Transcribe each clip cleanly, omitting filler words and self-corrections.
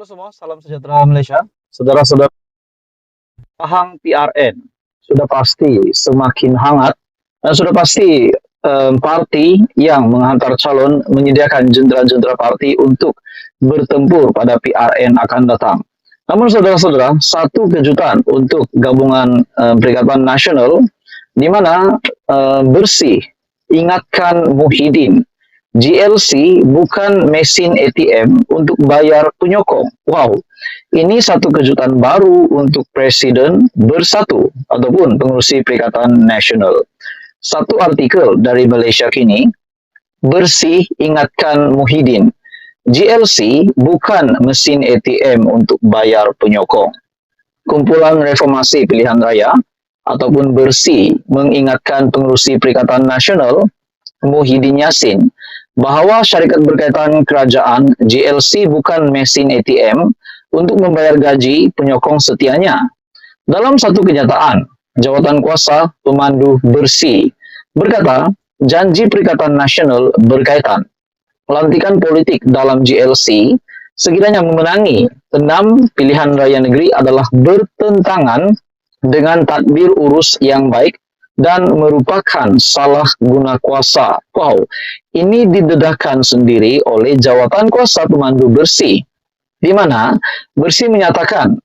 Halo semua, salam sejahtera Malaysia. Saudara-saudara, pahang PRN sudah pasti semakin hangat dan sudah pasti parti yang menghantar calon menyediakan jentera-jentera parti untuk bertempur pada PRN akan datang. Namun saudara-saudara, satu kejutan untuk gabungan Perikatan Nasional di mana bersih ingatkan Muhyiddin, GLC bukan mesin ATM untuk bayar penyokong. Wow, ini satu kejutan baru untuk Presiden Bersatu ataupun pengurusi Perikatan Nasional. Satu artikel dari Malaysia Kini, bersih ingatkan Muhyiddin, GLC bukan mesin ATM untuk bayar penyokong. Kumpulan Reformasi Pilihan Raya ataupun bersih mengingatkan pengurusi Perikatan Nasional Muhyiddin Yassin bahawa syarikat berkaitan kerajaan GLC bukan mesin ATM untuk membayar gaji penyokong setianya. Dalam satu kenyataan, jawatan kuasa pemandu bersih berkata janji Perikatan Nasional berkaitan pelantikan politik dalam GLC sekiranya memenangi 6 pilihan raya negeri adalah bertentangan dengan tadbir urus yang baik dan merupakan salah guna kuasa. Wow, ini didedahkan sendiri oleh jawatan kuasa pemandu bersih, di mana bersih menyatakan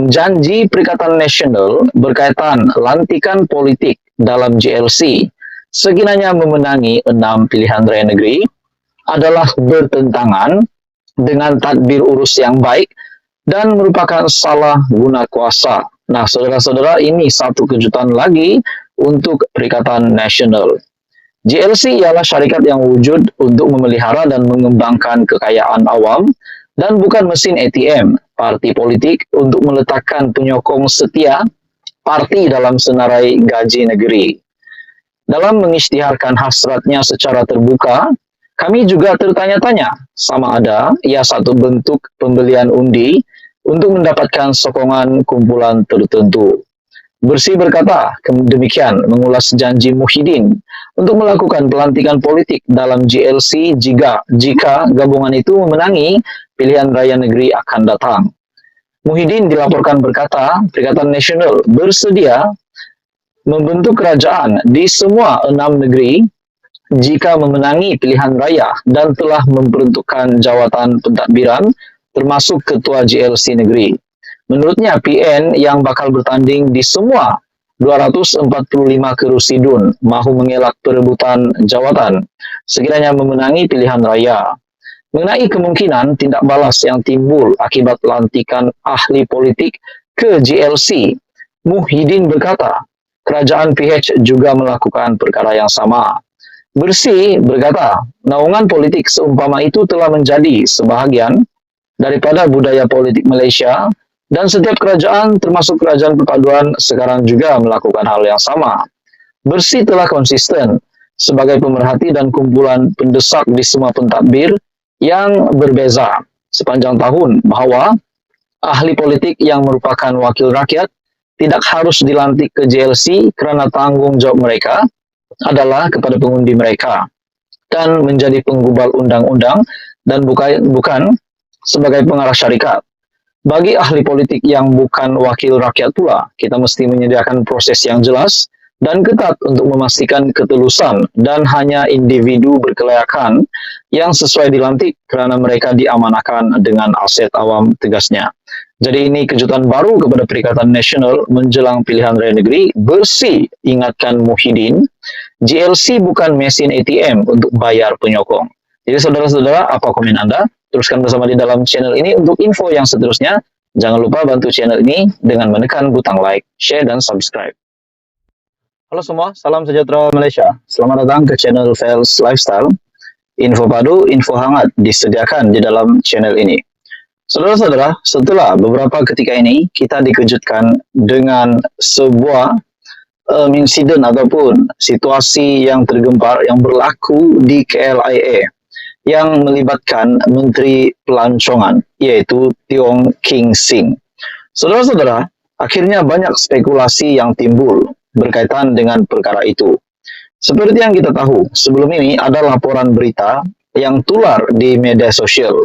janji Perikatan Nasional berkaitan lantikan politik dalam GLC sekiranya memenangi 6 pilihan raya negeri adalah bertentangan dengan tadbir urus yang baik dan merupakan salah guna kuasa. Nah, saudara-saudara, ini satu kejutan lagi untuk Perikatan Nasional. GLC ialah syarikat yang wujud untuk memelihara dan mengembangkan kekayaan awam dan bukan mesin ATM parti politik untuk meletakkan penyokong setia parti dalam senarai gaji negeri. Dalam mengisytiharkan hasratnya secara terbuka, kami juga tertanya-tanya sama ada ia satu bentuk pembelian undi untuk mendapatkan sokongan kumpulan tertentu. Bersih berkata demikian mengulas janji Muhyiddin untuk melakukan pelantikan politik dalam GLC jika gabungan itu memenangi pilihan raya negeri akan datang. Muhyiddin dilaporkan berkata Perikatan Nasional bersedia membentuk kerajaan di semua 6 negeri jika memenangi pilihan raya dan telah memperuntukkan jawatan pentadbiran termasuk ketua GLC negeri. Menurutnya PN yang bakal bertanding di semua 245 kerusi DUN mahu mengelak perebutan jawatan sekiranya memenangi pilihan raya. Mengenai kemungkinan tindak balas yang timbul akibat lantikan ahli politik ke GLC, Muhyiddin berkata, kerajaan PH juga melakukan perkara yang sama. Bersih berkata, naungan politik seumpama itu telah menjadi sebahagian daripada budaya politik Malaysia dan setiap kerajaan termasuk kerajaan perpaduan sekarang juga melakukan hal yang sama. Bersih telah konsisten sebagai pemerhati dan kumpulan pendesak di semua pentadbir yang berbeza sepanjang tahun bahawa ahli politik yang merupakan wakil rakyat tidak harus dilantik ke GLC kerana tanggung jawab mereka adalah kepada pengundi mereka dan menjadi penggubal undang-undang dan bukan sebagai pengarah syarikat. Bagi ahli politik yang bukan wakil rakyat pula, kita mesti menyediakan proses yang jelas dan ketat untuk memastikan ketulusan dan hanya individu berkelayakan yang sesuai dilantik kerana mereka diamanahkan dengan aset awam, tegasnya. Jadi ini kejutan baru kepada Perikatan Nasional menjelang pilihan raya negeri. Bersih ingatkan Muhyiddin, GLC bukan mesin ATM untuk bayar penyokong. Jadi saudara-saudara, apa komen Anda? Teruskan bersama di dalam channel ini untuk info yang seterusnya. Jangan lupa bantu channel ini dengan menekan butang like, share, dan subscribe. Halo semua, salam sejahtera Malaysia. Selamat datang ke channel Fels Lifestyle. Info padu, info hangat disediakan di dalam channel ini. Saudara-saudara, setelah beberapa ketika ini, kita dikejutkan dengan sebuah insiden ataupun situasi yang tergempar yang berlaku di KLIA yang melibatkan Menteri Pelancongan, yaitu Tiong King Sing. Saudara-saudara, akhirnya banyak spekulasi yang timbul berkaitan dengan perkara itu. Seperti yang kita tahu, sebelum ini ada laporan berita yang tular di media sosial,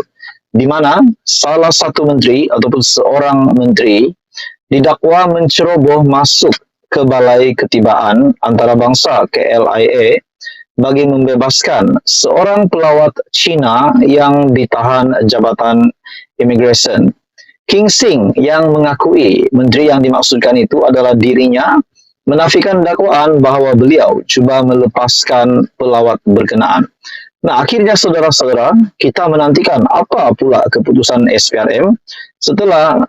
di mana salah satu menteri ataupun seorang menteri didakwa menceroboh masuk ke Balai Ketibaan Antarabangsa KLIA bagi membebaskan seorang pelawat Cina yang ditahan jabatan imigresen. King Sing yang mengakui menteri yang dimaksudkan itu adalah dirinya menafikan dakwaan bahawa beliau cuba melepaskan pelawat berkenaan. Nah, akhirnya saudara-saudara, kita menantikan apa pula keputusan SPRM setelah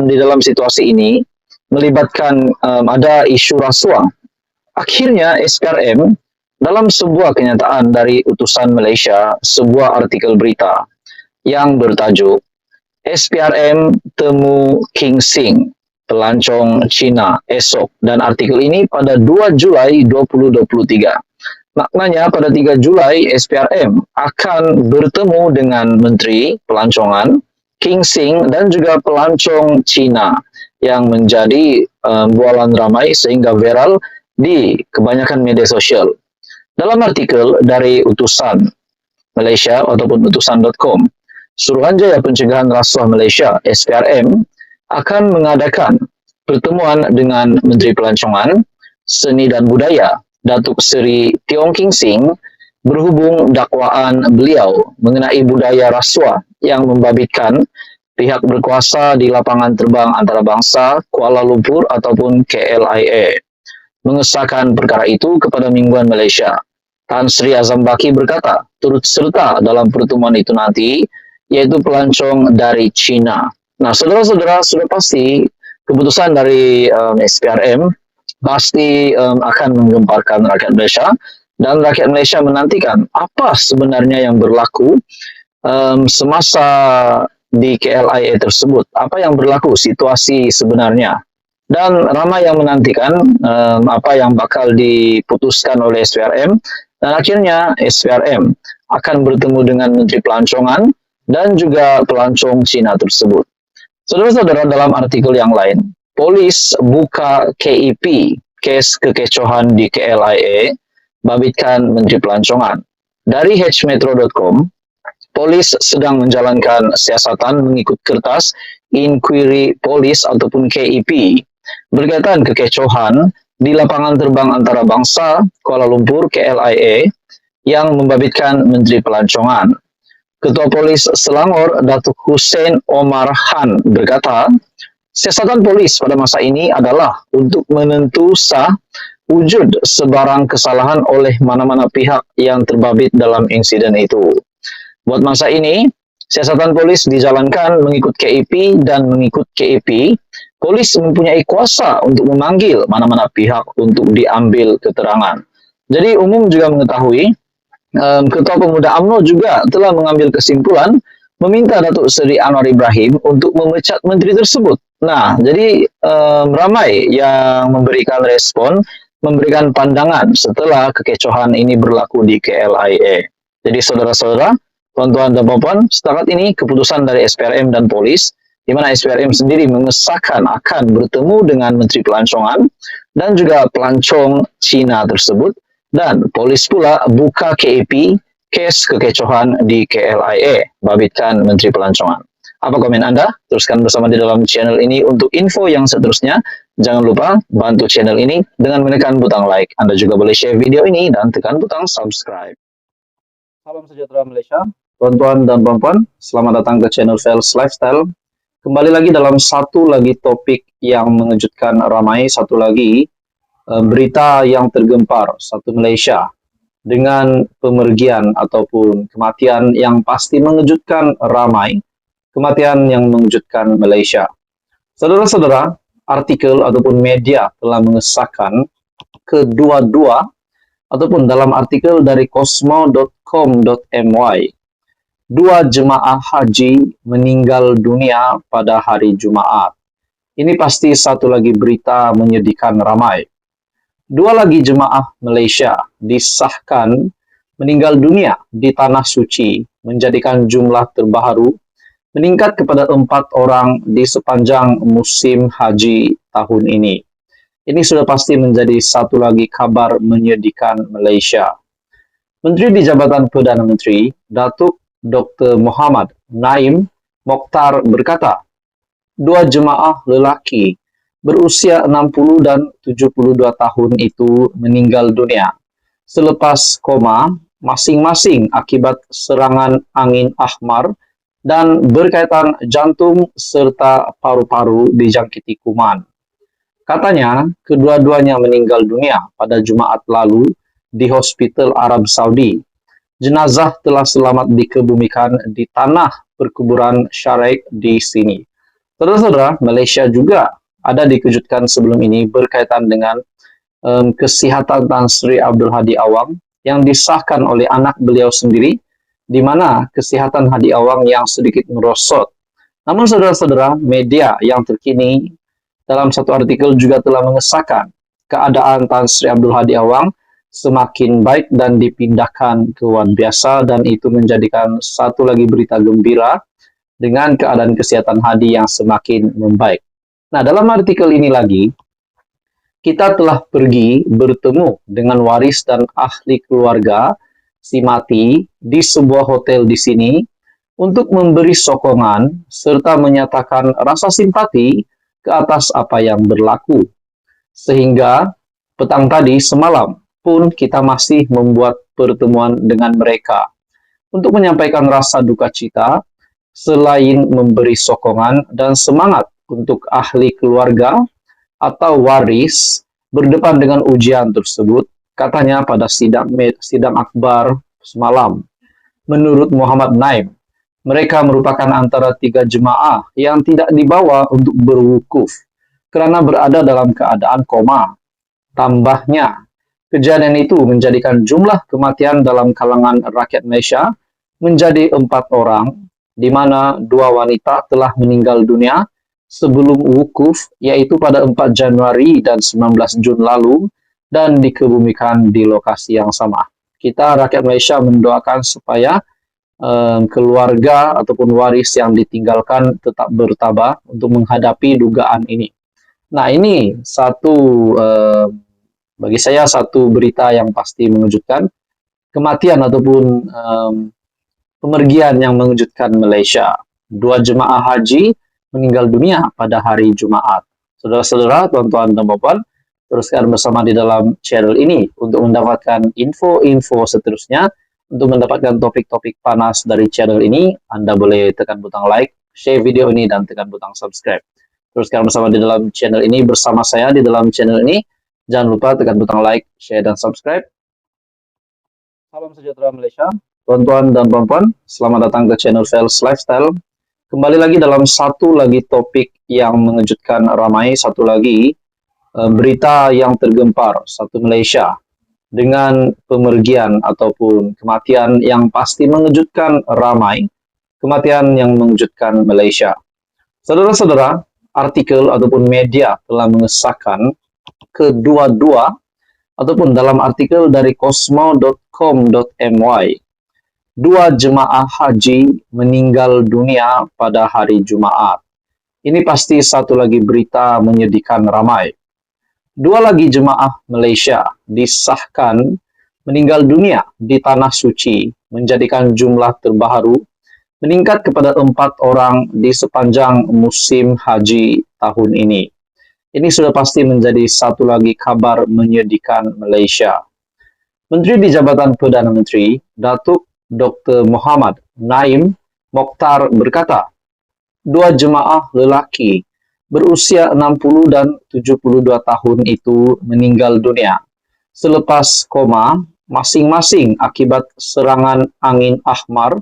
di dalam situasi ini melibatkan ada isu rasuah. Akhirnya SPRM dalam sebuah kenyataan dari utusan Malaysia, sebuah artikel berita yang bertajuk SPRM temu King Sing, pelancong Cina esok, dan artikel ini pada 2 Julai 2023. Maknanya pada 3 Julai SPRM akan bertemu dengan Menteri Pelancongan King Sing dan juga pelancong Cina yang menjadi bualan ramai sehingga viral di kebanyakan media sosial. Dalam artikel dari utusan Malaysia ataupun utusan.com, Suruhanjaya Pencegahan Rasuah Malaysia SPRM akan mengadakan pertemuan dengan Menteri Pelancongan, Seni dan Budaya Datuk Seri Tiong King Sing berhubung dakwaan beliau mengenai budaya rasuah yang membabitkan pihak berkuasa di lapangan terbang antarabangsa Kuala Lumpur ataupun KLIA. Mengesahkan perkara itu kepada Mingguan Malaysia, Tan Sri Azam Baki berkata turut serta dalam pertemuan itu nanti yaitu pelancong dari China. Nah, saudara-saudara, sudah pasti keputusan dari SPRM pasti akan menggemparkan rakyat Malaysia, dan rakyat Malaysia menantikan apa sebenarnya yang berlaku semasa di KLIA tersebut, apa yang berlaku situasi sebenarnya, dan ramai yang menantikan apa yang bakal diputuskan oleh SPRM, dan akhirnya SPRM akan bertemu dengan Menteri Pelancongan dan juga pelancong Cina tersebut. Saudara-saudara, dalam artikel yang lain, polis buka KEP, kes kekecohan di KLIA, babitkan Menteri Pelancongan. Dari hmetro.com, polis sedang menjalankan siasatan mengikut kertas inquiry polis ataupun KEP berkaitan kekecohan di lapangan terbang antarabangsa Kuala Lumpur KLIA yang membabitkan Menteri Pelancongan. Ketua Polis Selangor Datuk Hussein Omar Han berkata, siasatan polis pada masa ini adalah untuk menentu sah wujud sebarang kesalahan oleh mana-mana pihak yang terbabit dalam insiden itu. Buat masa ini, siasatan polis dijalankan mengikut KEP, dan mengikut KEP, polis mempunyai kuasa untuk memanggil mana-mana pihak untuk diambil keterangan. Jadi umum juga mengetahui, Ketua Pemuda UMNO juga telah mengambil kesimpulan meminta Datuk Seri Anwar Ibrahim untuk memecat menteri tersebut. Nah, jadi ramai yang memberikan respon, memberikan pandangan setelah kekecohan ini berlaku di KLIA. Jadi saudara-saudara, tuan-tuan dan puan-puan, setakat ini keputusan dari SPRM dan polis, di mana SPRM sendiri mengesahkan akan bertemu dengan Menteri Pelancongan dan juga pelancong Cina tersebut, dan polis pula buka KEP, kes kekecohan di KLIA, babitkan Menteri Pelancongan. Apa komen Anda? Teruskan bersama di dalam channel ini untuk info yang seterusnya. Jangan lupa bantu channel ini dengan menekan butang like. Anda juga boleh share video ini dan tekan butang subscribe. Salam sejahtera Malaysia, tuan-tuan dan puan-puan. Selamat datang ke channel Fels Lifestyle. Kembali lagi dalam satu lagi topik yang mengejutkan ramai, satu lagi berita yang tergempar satu Malaysia dengan pemergian ataupun kematian yang pasti mengejutkan ramai, kematian yang mengejutkan Malaysia. Saudara-saudara, artikel ataupun media telah mengesahkan kedua-dua ataupun dalam artikel dari cosmo.com.my, 2 jemaah haji meninggal dunia pada hari Jumaat. Ini pasti satu lagi berita menyedihkan ramai. 2 lagi jemaah Malaysia disahkan meninggal dunia di Tanah Suci, menjadikan jumlah terbaru meningkat kepada 4 orang di sepanjang musim haji tahun ini. Ini sudah pasti menjadi satu lagi kabar menyedihkan Malaysia. Menteri di Jabatan Perdana Menteri, Datuk Dr. Muhammad Naim Mokhtar berkata, dua jemaah lelaki berusia 60 dan 72 tahun itu meninggal dunia selepas koma masing-masing akibat serangan angin ahmar dan berkaitan jantung serta paru-paru dijangkiti kuman. Katanya, kedua-duanya meninggal dunia pada Jumat lalu di Hospital Arab Saudi. Jenazah telah selamat dikebumikan di tanah perkuburan Syaraik di sini. Saudara-saudara, Malaysia juga ada dikejutkan sebelum ini berkaitan dengan kesihatan Tan Sri Abdul Hadi Awang yang disahkan oleh anak beliau sendiri, di mana kesihatan Hadi Awang yang sedikit merosot. Namun saudara-saudara, media yang terkini dalam satu artikel juga telah mengesahkan keadaan Tan Sri Abdul Hadi Awang semakin baik dan dipindahkan ke ward biasa, dan itu menjadikan satu lagi berita gembira dengan keadaan kesehatan Hadi yang semakin membaik. Nah, dalam artikel ini lagi, kita telah pergi bertemu dengan waris dan ahli keluarga si mati di sebuah hotel di sini untuk memberi sokongan serta menyatakan rasa simpati ke atas apa yang berlaku. Sehingga petang tadi semalam pun kita masih membuat pertemuan dengan mereka untuk menyampaikan rasa duka cita selain memberi sokongan dan semangat untuk ahli keluarga atau waris berdepan dengan ujian tersebut, katanya pada sidang akbar semalam. Menurut Muhammad Naim, mereka merupakan antara 3 jemaah yang tidak dibawa untuk berwukuf karena berada dalam keadaan koma. Tambahnya, kejadian itu menjadikan jumlah kematian dalam kalangan rakyat Malaysia menjadi 4 orang, di mana 2 wanita telah meninggal dunia sebelum wukuf, yaitu pada 4 Januari dan 19 Jun lalu, dan dikebumikan di lokasi yang sama. Kita rakyat Malaysia mendoakan supaya keluarga ataupun waris yang ditinggalkan tetap bertabah untuk menghadapi dugaan ini. Nah, ini bagi saya satu berita yang pasti mengejutkan, kematian ataupun pemergian yang mengejutkan Malaysia. 2 jemaah haji meninggal dunia pada hari Jumaat. Saudara-saudara, tuan-tuan dan puan, teruskan bersama di dalam channel ini untuk mendapatkan info-info seterusnya. Untuk mendapatkan topik-topik panas dari channel ini, Anda boleh tekan butang like, share video ini, dan tekan butang subscribe. Teruskan bersama di dalam channel ini bersama saya di dalam channel ini. Jangan lupa tekan butang like, share, dan subscribe. Salam sejahtera Malaysia. Tuan-tuan dan puan-puan, selamat datang ke channel Fels Lifestyle. Kembali lagi dalam satu lagi topik yang mengejutkan ramai, satu lagi berita yang tergempar satu Malaysia dengan pemergian ataupun kematian yang pasti mengejutkan ramai, kematian yang mengejutkan Malaysia. Saudara-saudara, artikel ataupun media telah mengesahkan kedua-dua ataupun dalam artikel dari cosmo.com.my, 2 jemaah haji meninggal dunia pada hari Jumaat. Ini pasti satu lagi berita menyedihkan ramai. 2 lagi jemaah Malaysia disahkan meninggal dunia di Tanah Suci, menjadikan jumlah terbaru meningkat kepada 4 orang di sepanjang musim haji tahun ini. Ini sudah pasti menjadi satu lagi kabar menyedihkan Malaysia. Menteri di Jabatan Perdana Menteri, Datuk Dr. Muhammad Naim Mokhtar berkata, 2 jemaah lelaki berusia 60 dan 72 tahun itu meninggal dunia selepas koma masing-masing akibat serangan angin ahmar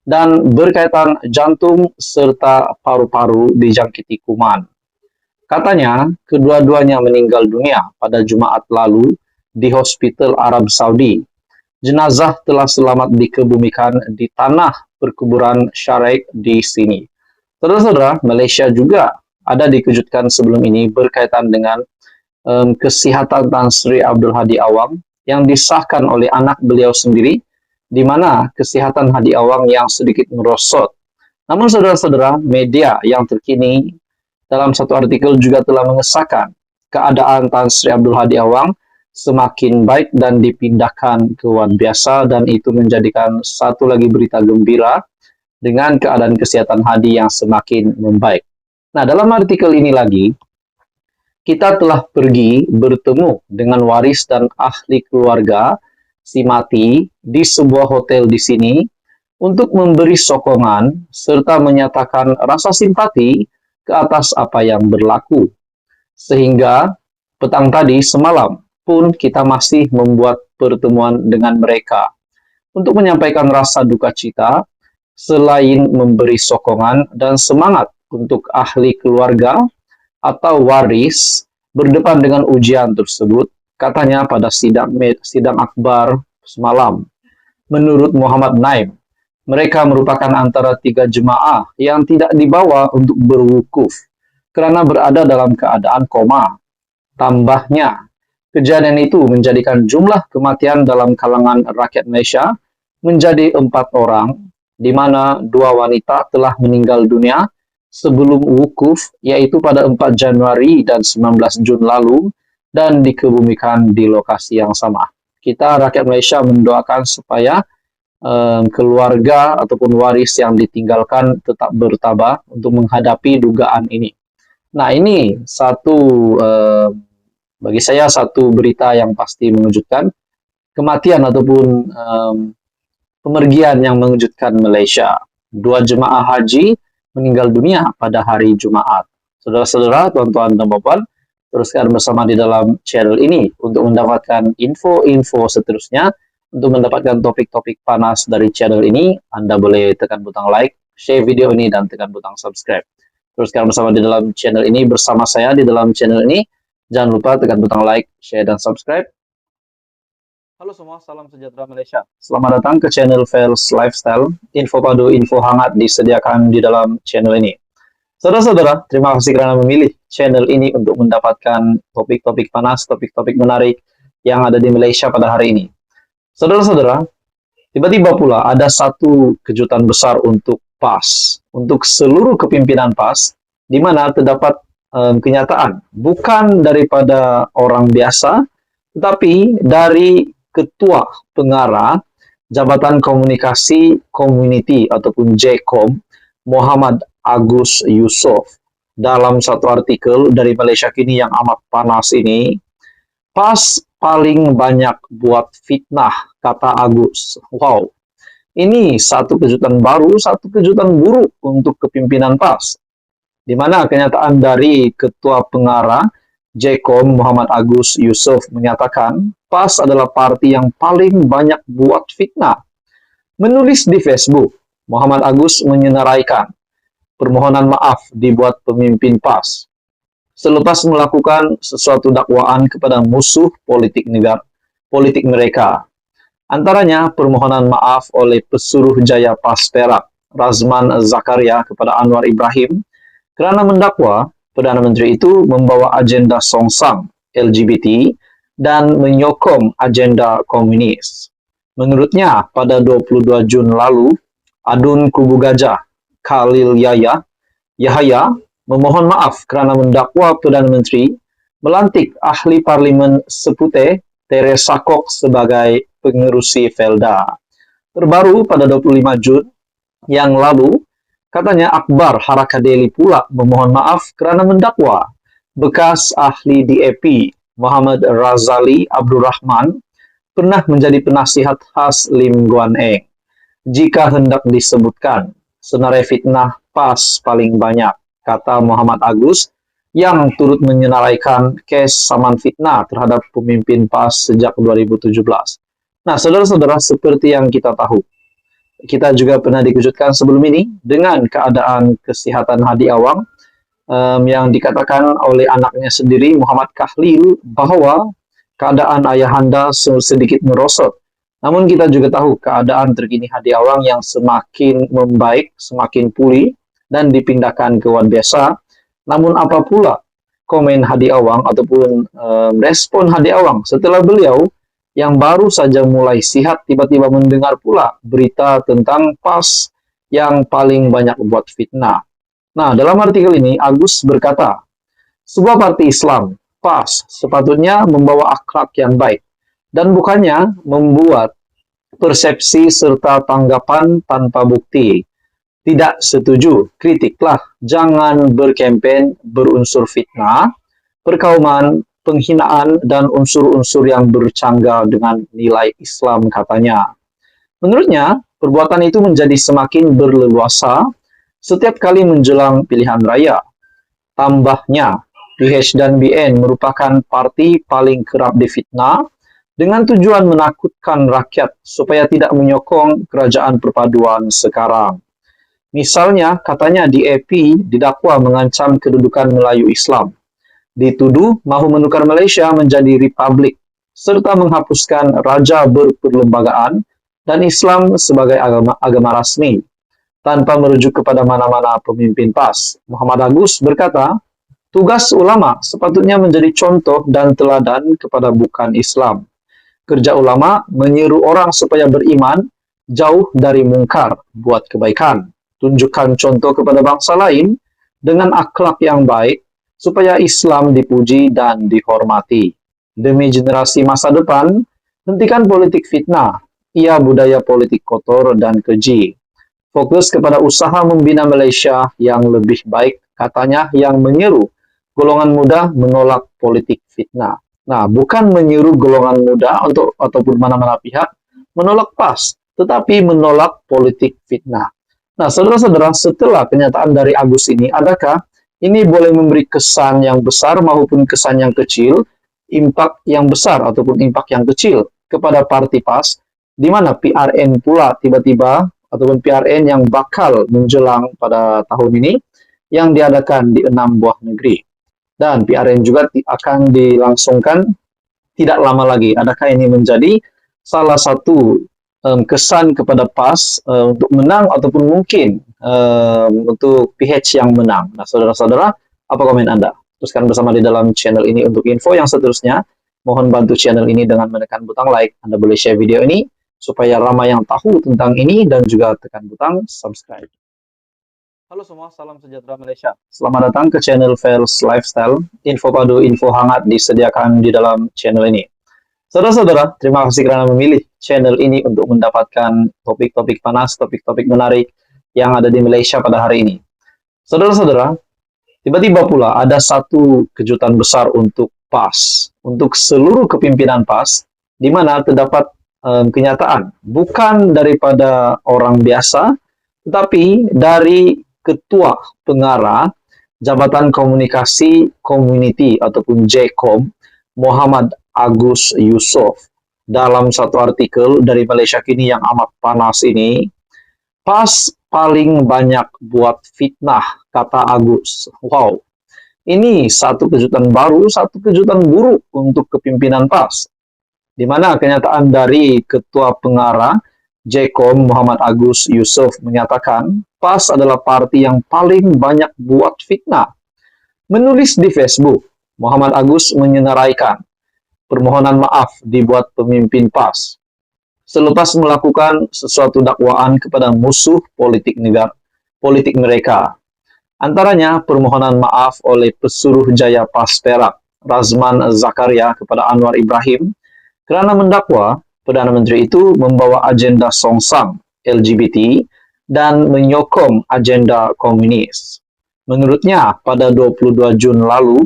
dan berkaitan jantung serta paru-paru dijangkiti kuman. Katanya, kedua-duanya meninggal dunia pada Jumaat lalu di Hospital Arab Saudi. Jenazah telah selamat dikebumikan di tanah perkuburan Syaraik di sini. Saudara-saudara, Malaysia juga ada dikejutkan sebelum ini berkaitan dengan kesihatan Tan Sri Abdul Hadi Awang yang disahkan oleh anak beliau sendiri, di mana kesihatan Hadi Awang yang sedikit merosot. Namun saudara-saudara, media yang terkini dalam satu artikel juga telah mengesahkan keadaan Tan Sri Abdul Hadi Awang semakin baik dan dipindahkan ke ward biasa, dan itu menjadikan satu lagi berita gembira dengan keadaan kesehatan Hadi yang semakin membaik. Nah, dalam artikel ini lagi, kita telah pergi bertemu dengan waris dan ahli keluarga si mati di sebuah hotel di sini untuk memberi sokongan serta menyatakan rasa simpati ke atas apa yang berlaku. Sehingga petang tadi semalam pun kita masih membuat pertemuan dengan mereka untuk menyampaikan rasa duka cita selain memberi sokongan dan semangat untuk ahli keluarga atau waris berdepan dengan ujian tersebut, katanya pada sidang akbar semalam. Menurut Muhammad Naim, mereka merupakan antara 3 jemaah yang tidak dibawa untuk berwukuf karena berada dalam keadaan koma. Tambahnya, kejadian itu menjadikan jumlah kematian dalam kalangan rakyat Malaysia menjadi 4 orang, di mana 2 wanita telah meninggal dunia sebelum wukuf, yaitu pada 4 Januari dan 19 Jun lalu, dan dikebumikan di lokasi yang sama. Kita rakyat Malaysia mendoakan supaya keluarga ataupun waris yang ditinggalkan tetap bertabah untuk menghadapi dugaan ini. Nah, ini bagi saya satu berita yang pasti mengejutkan, kematian ataupun pemergian yang mengejutkan Malaysia. 2 jemaah haji meninggal dunia pada hari Jumaat. Saudara-saudara, tuan-tuan dan puan, teruskan bersama di dalam channel ini untuk mendapatkan info-info seterusnya. Untuk mendapatkan topik-topik panas dari channel ini, Anda boleh tekan butang like, share video ini, dan tekan butang subscribe. Teruskan bersama di dalam channel ini bersama saya di dalam channel ini. Jangan lupa tekan butang like, share, dan subscribe. Halo semua, salam sejahtera Malaysia. Selamat datang ke channel Fels Lifestyle. Info padu, info hangat disediakan di dalam channel ini. Saudara-saudara, terima kasih kerana memilih channel ini untuk mendapatkan topik-topik panas, topik-topik menarik yang ada di Malaysia pada hari ini. Saudara-saudara, tiba-tiba pula ada satu kejutan besar untuk PAS, untuk seluruh kepimpinan PAS, di mana terdapat kenyataan bukan daripada orang biasa, tetapi dari Ketua Pengarah Jabatan Komunikasi Community ataupun JCOM, Muhammad Agus Yusof. Dalam satu artikel dari Malaysia Kini yang amat panas ini, PAS paling banyak buat fitnah, kata Agus. Wow, ini satu kejutan baru, satu kejutan buruk untuk kepimpinan PAS. Di mana kenyataan dari Ketua Pengarah JCOM Muhammad Agus Yusof menyatakan PAS adalah parti yang paling banyak buat fitnah. Menulis di Facebook, Muhammad Agus menyenaraikan permohonan maaf dibuat pemimpin PAS selepas melakukan sesuatu dakwaan kepada musuh politik mereka. Antaranya permohonan maaf oleh Pesuruh Jaya PAS Perak, Razman Zakaria, kepada Anwar Ibrahim kerana mendakwa Perdana Menteri itu membawa agenda songsang LGBT dan menyokong agenda komunis. Menurutnya, pada 22 Jun lalu, Adun Kubu Gajah, Khalil Yahaya, memohon maaf kerana mendakwa Perdana Menteri melantik ahli parlimen Seputeh, Teresa Kok, sebagai pengerusi Felda. Terbaru pada 25 Jun yang lalu, katanya Akbar Harakadeli pula memohon maaf kerana mendakwa bekas ahli DAP Muhammad Razali Abdurrahman pernah menjadi penasihat khas Lim Guan Eng. Jika hendak disebutkan, senarai fitnah PAS paling banyak, kata Muhammad Agus, yang turut menyenaraikan kes saman fitnah terhadap pemimpin PAS sejak 2017. Nah, saudara-saudara, seperti yang kita tahu, kita juga pernah dikejutkan sebelum ini dengan keadaan kesihatan Hadi Awang yang dikatakan oleh anaknya sendiri, Muhammad Kahlil, bahwa keadaan ayahanda sedikit merosot. Namun kita juga tahu keadaan terkini Hadi Awang yang semakin membaik, semakin pulih, dan dipindahkan ke ward biasa. Namun apa pula komen Hadi Awang ataupun respon Hadi Awang setelah beliau yang baru saja mulai sihat tiba-tiba mendengar pula berita tentang PAS yang paling banyak buat fitnah. Nah, dalam artikel ini Agus berkata, sebuah parti Islam, PAS, sepatutnya membawa akhlak yang baik dan bukannya membuat persepsi serta tanggapan tanpa bukti. Tidak setuju, kritiklah. Jangan berkempen berunsur fitnah, perkauman, penghinaan, dan unsur-unsur yang bercanggah dengan nilai Islam, katanya. Menurutnya, perbuatan itu menjadi semakin berleluasa setiap kali menjelang pilihan raya. Tambahnya, PH dan BN merupakan parti paling kerap difitnah dengan tujuan menakutkan rakyat supaya tidak menyokong kerajaan perpaduan sekarang. Misalnya, katanya DAP didakwa mengancam kedudukan Melayu Islam, dituduh mahu menukar Malaysia menjadi republik, serta menghapuskan raja berperlembagaan dan Islam sebagai agama rasmi, tanpa merujuk kepada mana-mana pemimpin PAS. Muhammad Agus berkata, tugas ulama sepatutnya menjadi contoh dan teladan kepada bukan Islam. Kerja ulama menyeru orang supaya beriman, jauh dari mungkar, buat kebaikan. Tunjukkan contoh kepada bangsa lain dengan akhlak yang baik, supaya Islam dipuji dan dihormati. Demi generasi masa depan, hentikan politik fitnah, ia budaya politik kotor dan keji. Fokus kepada usaha membina Malaysia yang lebih baik, katanya, yang menyeru golongan muda menolak politik fitnah. Nah, bukan menyeru golongan muda ataupun mana-mana pihak menolak PAS, tetapi menolak politik fitnah. Nah, saudara-saudara, setelah kenyataan dari Agus ini, adakah ini boleh memberi kesan yang besar maupun kesan yang kecil, impak yang besar ataupun impak yang kecil kepada parti PAS, di mana PRN pula tiba-tiba ataupun PRN yang bakal menjelang pada tahun ini yang diadakan di 6 buah negeri. Dan PRN juga akan dilangsungkan tidak lama lagi. Adakah ini menjadi salah satu kesan kepada PAS untuk menang ataupun mungkin untuk PH yang menang? Nah, saudara-saudara, apa komen Anda? Teruskan bersama di dalam channel ini untuk info yang seterusnya. Mohon bantu channel ini dengan menekan butang like. Anda boleh share video ini supaya ramai yang tahu tentang ini dan juga tekan butang subscribe. Halo semua, salam sejahtera Malaysia. Selamat datang ke channel Fels Lifestyle. Info padu, info hangat disediakan di dalam channel ini. Saudara-saudara, terima kasih kerana memilih channel ini untuk mendapatkan topik-topik panas, topik-topik menarik yang ada di Malaysia pada hari ini. Saudara-saudara, tiba-tiba pula ada satu kejutan besar untuk PAS, untuk seluruh kepimpinan PAS, di mana terdapat kenyataan bukan daripada orang biasa, tetapi dari Ketua Pengarah Jabatan Komunikasi Community ataupun JCOM, Muhammad Agus Yusof. Dalam satu artikel dari Malaysia Kini yang amat panas ini, PAS paling banyak buat fitnah, kata Agus. Wow, ini satu kejutan baru, satu kejutan buruk untuk kepimpinan PAS, di mana kenyataan dari Ketua Pengarah JCOM Muhammad Agus Yusof menyatakan PAS adalah parti yang paling banyak buat fitnah. Menulis di Facebook, Muhammad Agus menyenaraikan permohonan maaf dibuat pemimpin PAS selepas melakukan sesuatu dakwaan kepada musuh politik mereka. Antaranya permohonan maaf oleh pesuruh jaya PAS Perak, Razman Zakaria, kepada Anwar Ibrahim kerana mendakwa Perdana Menteri itu membawa agenda songsang LGBT dan menyokong agenda komunis. Menurutnya, pada 22 Jun lalu,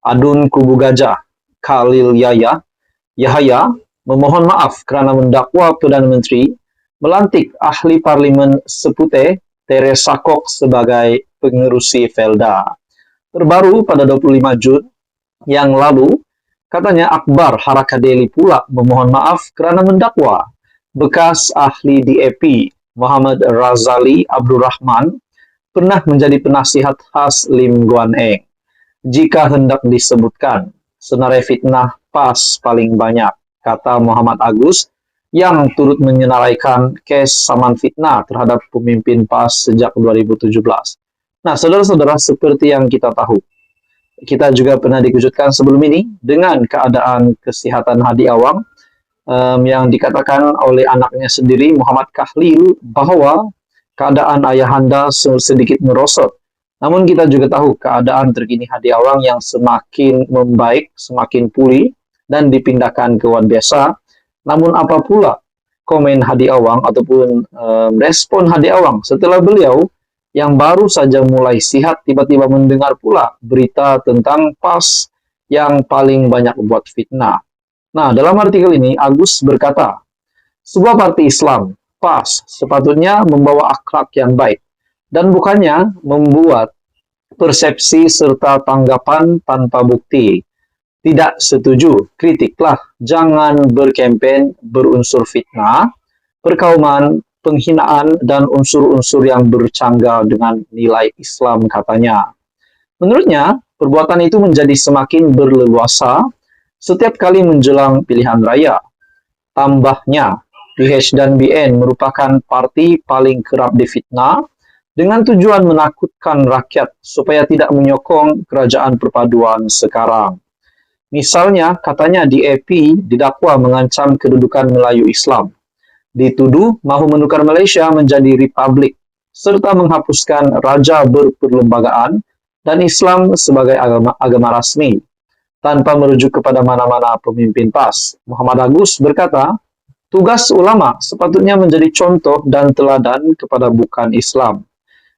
Adun Kubu Gajah, Khalil Yahaya, memohon maaf kerana mendakwa Perdana Menteri melantik ahli parlimen Seputeh, Teresa Kok, sebagai pengerusi Felda. Terbaru pada 25 Jun yang lalu, katanya Akbar Harakadeli pula memohon maaf kerana mendakwa bekas ahli DAP Muhammad Razali Abdurrahman pernah menjadi penasihat khas Lim Guan Eng. Jika hendak disebutkan, senarai fitnah PAS paling banyak, kata Muhammad Agus, yang turut menyenaraikan kes saman fitnah terhadap pemimpin PAS sejak 2017. Nah, saudara-saudara, seperti yang kita tahu, kita juga pernah dikejutkan sebelum ini dengan keadaan kesihatan Hadi Awang yang dikatakan oleh anaknya sendiri, Muhammad Kahlil, bahwa keadaan ayahanda sedikit merosot. Namun kita juga tahu keadaan terkini Hadi Awang yang semakin membaik, semakin pulih, dan dipindahkan ke ward biasa. Namun apa pula komen Hadi Awang ataupun respon Hadi Awang setelah beliau yang baru saja mulai sihat tiba-tiba mendengar pula berita tentang PAS yang paling banyak buat fitnah. Nah, dalam artikel ini Agus berkata, sebuah parti Islam, PAS, sepatutnya membawa akhlak yang baik dan bukannya membuat persepsi serta tanggapan tanpa bukti. Tidak setuju, kritiklah, jangan berkempen berunsur fitnah, perkauman, penghinaan, dan unsur-unsur yang bercanggah dengan nilai Islam katanya. Menurutnya, perbuatan itu menjadi semakin berleluasa setiap kali menjelang pilihan raya. Tambahnya, PH dan BN merupakan parti paling kerap difitnah dengan tujuan menakutkan rakyat supaya tidak menyokong kerajaan perpaduan sekarang. Misalnya, katanya DAP didakwa mengancam kedudukan Melayu Islam, dituduh mahu menukar Malaysia menjadi republik, serta menghapuskan raja berperlembagaan dan Islam sebagai agama rasmi, tanpa merujuk kepada mana-mana pemimpin PAS. Muhammad Agus berkata, tugas ulama sepatutnya menjadi contoh dan teladan kepada bukan Islam.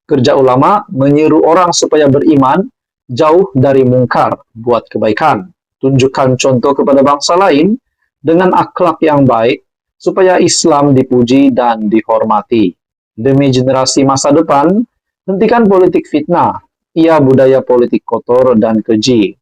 Kerja ulama menyeru orang supaya beriman, jauh dari mungkar, buat kebaikan. Tunjukkan contoh kepada bangsa lain dengan akhlak yang baik supaya Islam dipuji dan dihormati. Demi generasi masa depan, hentikan politik fitnah, ia budaya politik kotor dan keji.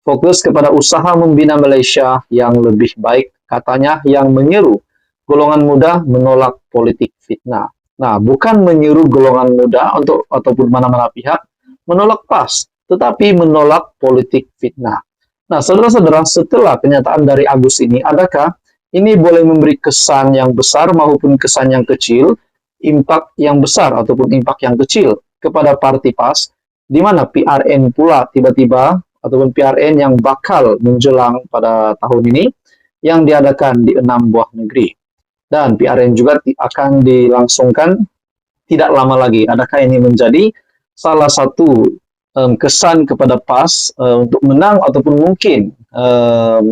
Fokus kepada usaha membina Malaysia yang lebih baik, katanya, yang menyeru golongan muda menolak politik fitnah. Nah, bukan menyeru golongan muda ataupun mana-mana pihak menolak PAS, tetapi menolak politik fitnah. Nah, saudara-saudara, setelah pernyataan dari Agus ini, adakah ini boleh memberi kesan yang besar maupun kesan yang kecil, impak yang besar ataupun impak yang kecil kepada parti PAS, di mana PRN pula tiba-tiba ataupun PRN yang bakal menjelang pada tahun ini yang diadakan di 6 buah negeri. Dan PRN juga akan dilangsungkan tidak lama lagi. Adakah ini menjadi salah satu kesan kepada PAS untuk menang ataupun mungkin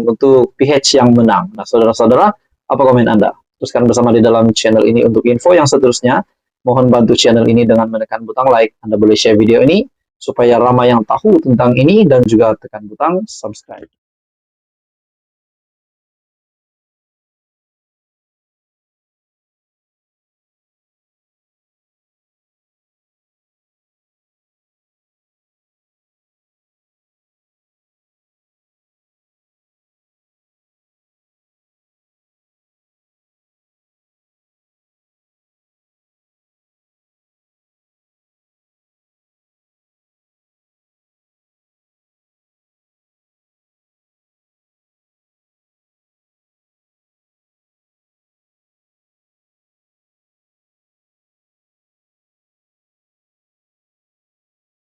untuk PH yang menang? Nah, saudara-saudara, apa komen Anda? Teruskan bersama di dalam channel ini untuk info yang seterusnya. Mohon bantu channel ini dengan menekan butang like. Anda boleh share video ini supaya ramai yang tahu tentang ini dan juga tekan butang subscribe.